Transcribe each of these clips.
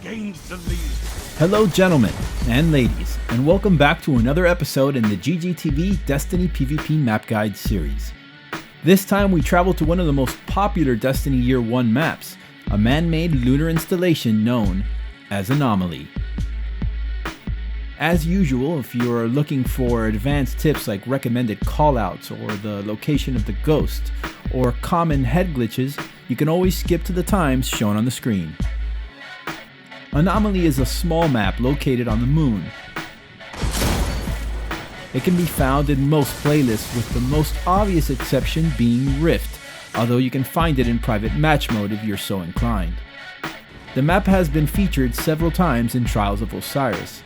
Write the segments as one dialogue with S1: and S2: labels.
S1: Gained the lead.
S2: Hello gentlemen and ladies, and welcome back to another episode in the GGTV Destiny PvP Map Guide series. This time we travel to one of the most popular Destiny Year 1 maps, a man-made lunar installation known as Anomaly. As usual, if you are looking for advanced tips like recommended callouts or the location of the ghost, or common head glitches, you can always skip to the times shown on the screen. Anomaly is a small map located on the moon. It can be found in most playlists, with the most obvious exception being Rift, although you can find it in private match mode if you're so inclined. The map has been featured several times in Trials of Osiris.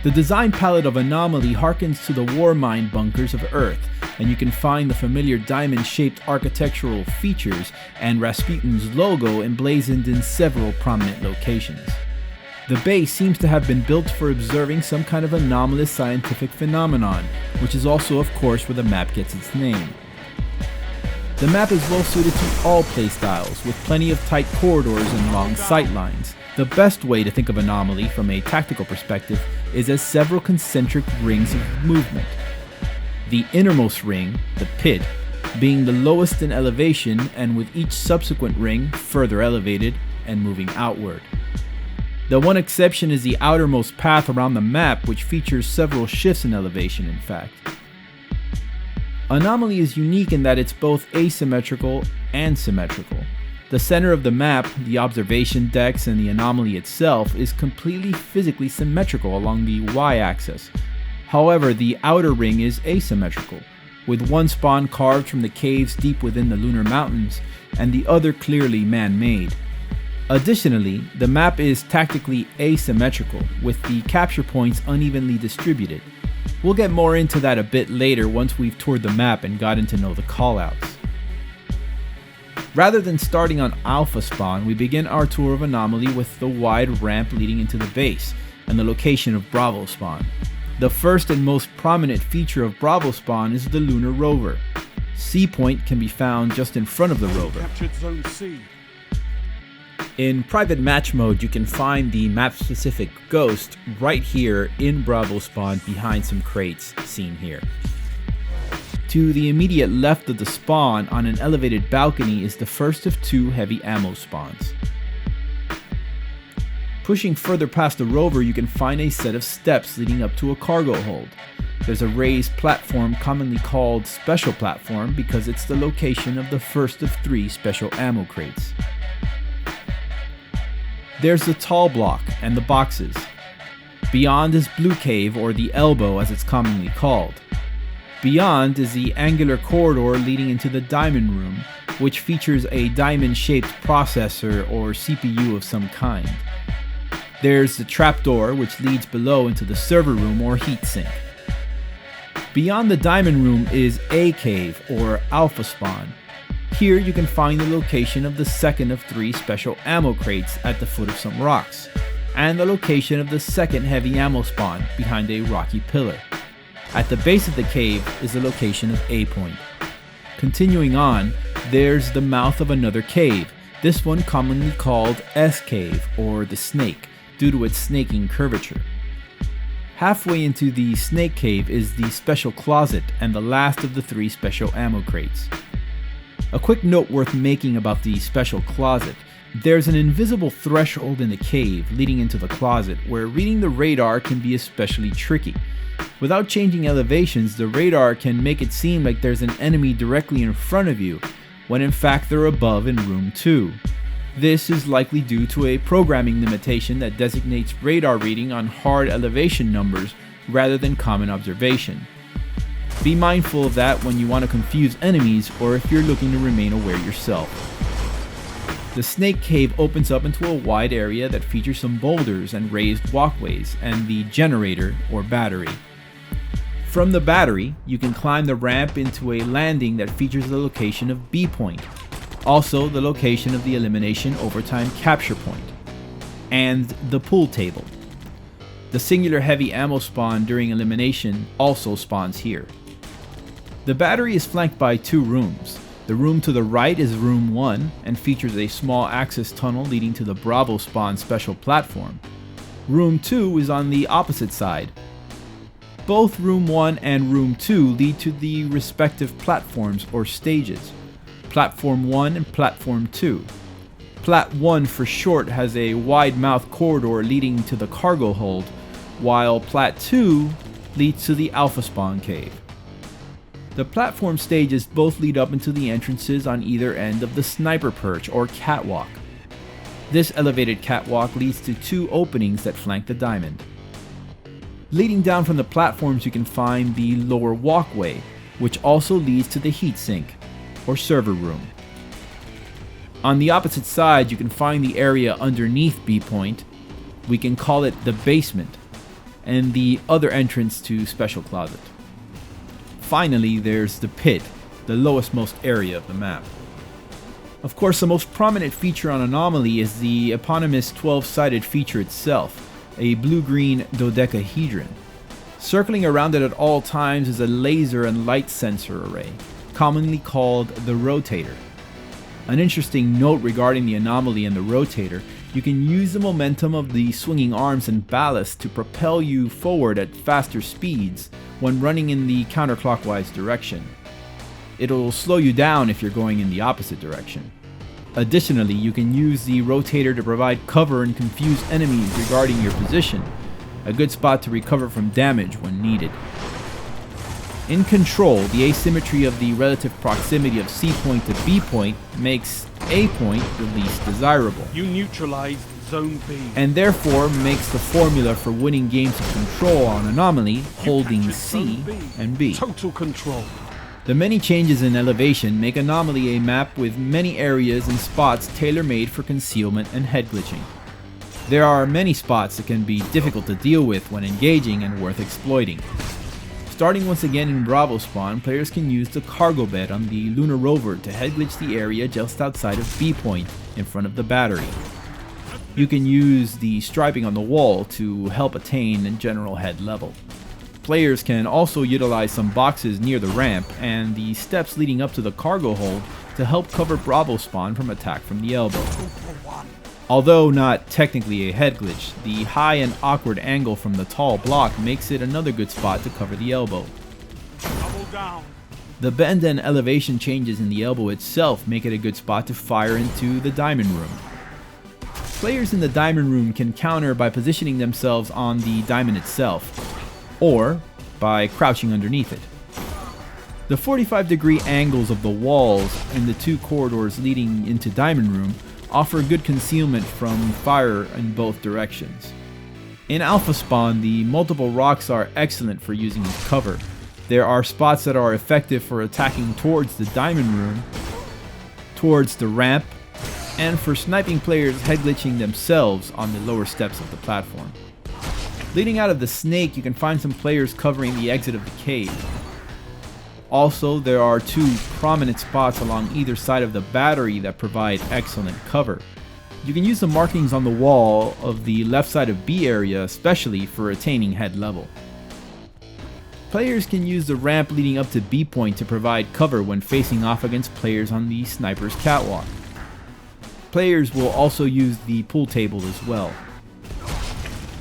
S2: The design palette of Anomaly harkens to the Warmind bunkers of Earth, and you can find the familiar diamond-shaped architectural features and Rasputin's logo emblazoned in several prominent locations. The base seems to have been built for observing some kind of anomalous scientific phenomenon, which is also of course where the map gets its name. The map is well suited to all playstyles, with plenty of tight corridors and long sightlines. The best way to think of Anomaly from a tactical perspective is as several concentric rings of movement. The innermost ring, the pit, being the lowest in elevation, and with each subsequent ring further elevated and moving outward. The one exception is the outermost path around the map, which features several shifts in elevation in fact. Anomaly is unique in that it's both asymmetrical and symmetrical. The center of the map, the observation decks, and the anomaly itself is completely physically symmetrical along the y-axis. However, the outer ring is asymmetrical, with one spawn carved from the caves deep within the lunar mountains, and the other clearly man-made. Additionally, the map is tactically asymmetrical, with the capture points unevenly distributed. We'll get more into that a bit later once we've toured the map and gotten to know the callouts. Rather than starting on Alpha Spawn, we begin our tour of Anomaly with the wide ramp leading into the base, and the location of Bravo Spawn. The first and most prominent feature of Bravo Spawn is the lunar rover. C Point can be found just in front of the rover.
S1: Captured Zone C.
S2: In private match mode, you can find the map-specific ghost right here in Bravo Spawn behind some crates seen here. To the immediate left of the spawn on an elevated balcony is the first of two heavy ammo spawns. Pushing further past the rover, you can find a set of steps leading up to a cargo hold. There's a raised platform commonly called Special Platform because it's the location of the first of three special ammo crates. There's the tall block and the boxes. Beyond is Blue Cave, or the Elbow as it's commonly called. Beyond is the angular corridor leading into the Diamond Room, which features a diamond-shaped processor or CPU of some kind. There's the trapdoor, which leads below into the server room or heatsink. Beyond the Diamond Room is A Cave, or Alpha Spawn. Here you can find the location of the second of three special ammo crates at the foot of some rocks, and the location of the second heavy ammo spawn behind a rocky pillar. At the base of the cave is the location of A Point. Continuing on, there's the mouth of another cave, this one commonly called S Cave, or the Snake, due to its snaking curvature. Halfway into the Snake Cave is the Special Closet and the last of the three special ammo crates. A quick note worth making about the Special Closet: there's an invisible threshold in the cave leading into the closet where reading the radar can be especially tricky. Without changing elevations, the radar can make it seem like there's an enemy directly in front of you, when in fact they're above in room 2. This is likely due to a programming limitation that designates radar reading on hard elevation numbers rather than common observation. Be mindful of that when you want to confuse enemies or if you're looking to remain aware yourself. The Snake Cave opens up into a wide area that features some boulders and raised walkways, and the generator or battery. From the battery, you can climb the ramp into a landing that features the location of B Point, also the location of the elimination overtime capture point, and the pool table. The singular heavy ammo spawn during elimination also spawns here. The battery is flanked by two rooms. The room to the right is room 1 and features a small access tunnel leading to the Bravo spawn special platform. Room 2 is on the opposite side. Both room 1 and room 2 lead to the respective platforms or stages, platform 1 and platform 2. Plat 1 for short has a wide mouth corridor leading to the cargo hold, while Plat 2 leads to the Alpha Spawn cave. The platform stages both lead up into the entrances on either end of the sniper perch or catwalk. This elevated catwalk leads to 2 openings that flank the diamond. Leading down from the platforms you can find the lower walkway, which also leads to the heatsink or server room. On the opposite side you can find the area underneath B Point, we can call it the basement, and the other entrance to Special Closet. Finally, there's the pit, the lowest most area of the map. Of course, the most prominent feature on Anomaly is the eponymous 12-sided feature itself, a blue-green dodecahedron. Circling around it at all times is a laser and light sensor array, commonly called the rotator. An interesting note regarding the Anomaly and the rotator: you can use the momentum of the swinging arms and ballast to propel you forward at faster speeds when running in the counterclockwise direction. It'll slow you down if you're going in the opposite direction. Additionally, you can use the rotator to provide cover and confuse enemies regarding your position, a good spot to recover from damage when needed. In Control, the asymmetry of the relative proximity of C point to B point makes A point the least desirable.
S1: You neutralized Zone B.
S2: And therefore makes the formula for winning games of Control on Anomaly holding
S1: captured
S2: C
S1: Zone B.
S2: and B.
S1: Total control.
S2: The many changes in elevation make Anomaly a map with many areas and spots tailor-made for concealment and head glitching. There are many spots that can be difficult to deal with when engaging and worth exploiting. Starting once again in Bravo spawn, players can use the cargo bed on the lunar rover to head glitch the area just outside of B point in front of the battery. You can use the striping on the wall to help attain a general head level. Players can also utilize some boxes near the ramp and the steps leading up to the cargo hold to help cover Bravo spawn from attack from the elbow. Although not technically a head glitch, the high and awkward angle from the tall block makes it another good spot to cover the elbow.
S1: Double down.
S2: The bend and elevation changes in the elbow itself make it a good spot to fire into the diamond room. Players in the diamond room can counter by positioning themselves on the diamond itself, or by crouching underneath it. The 45-degree angles of the walls in the 2 corridors leading into diamond room offer good concealment from fire in both directions. In Alpha Spawn, the multiple rocks are excellent for using as cover. There are spots that are effective for attacking towards the diamond room, towards the ramp, and for sniping players head glitching themselves on the lower steps of the platform. Leading out of the snake, you can find some players covering the exit of the cave. Also, there are 2 prominent spots along either side of the battery that provide excellent cover. You can use the markings on the wall of the left side of B area especially for attaining head level. Players can use the ramp leading up to B point to provide cover when facing off against players on the sniper's catwalk. Players will also use the pool table as well.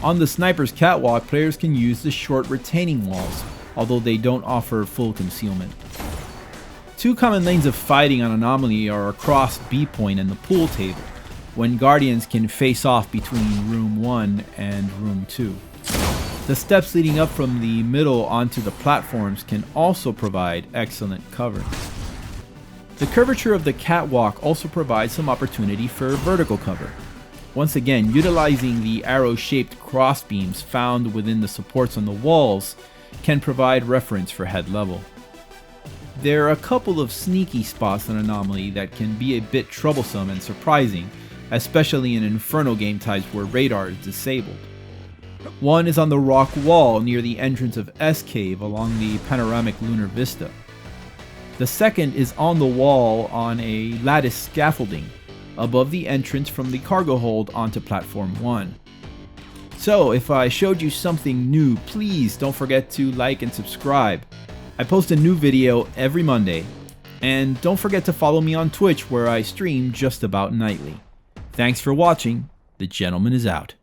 S2: On the sniper's catwalk, players can use the short retaining walls, although they don't offer full concealment. 2 common lanes of fighting on Anomaly are across B point and the pool table, when Guardians can face off between Room 1 and Room 2. The steps leading up from the middle onto the platforms can also provide excellent cover. The curvature of the catwalk also provides some opportunity for vertical cover, once again utilizing the arrow-shaped crossbeams found within the supports on the walls can provide reference for head level. There are a couple of sneaky spots on Anomaly that can be a bit troublesome and surprising, especially in Inferno game types where radar is disabled. One is on the rock wall near the entrance of S Cave along the panoramic lunar vista. The second is on the wall on a lattice scaffolding above the entrance from the cargo hold onto platform 1. So if I showed you something new, please don't forget to like and subscribe. I post a new video every Monday, And don't forget to follow me on Twitch where I stream just about nightly. Thanks for watching. The Gentleman is out.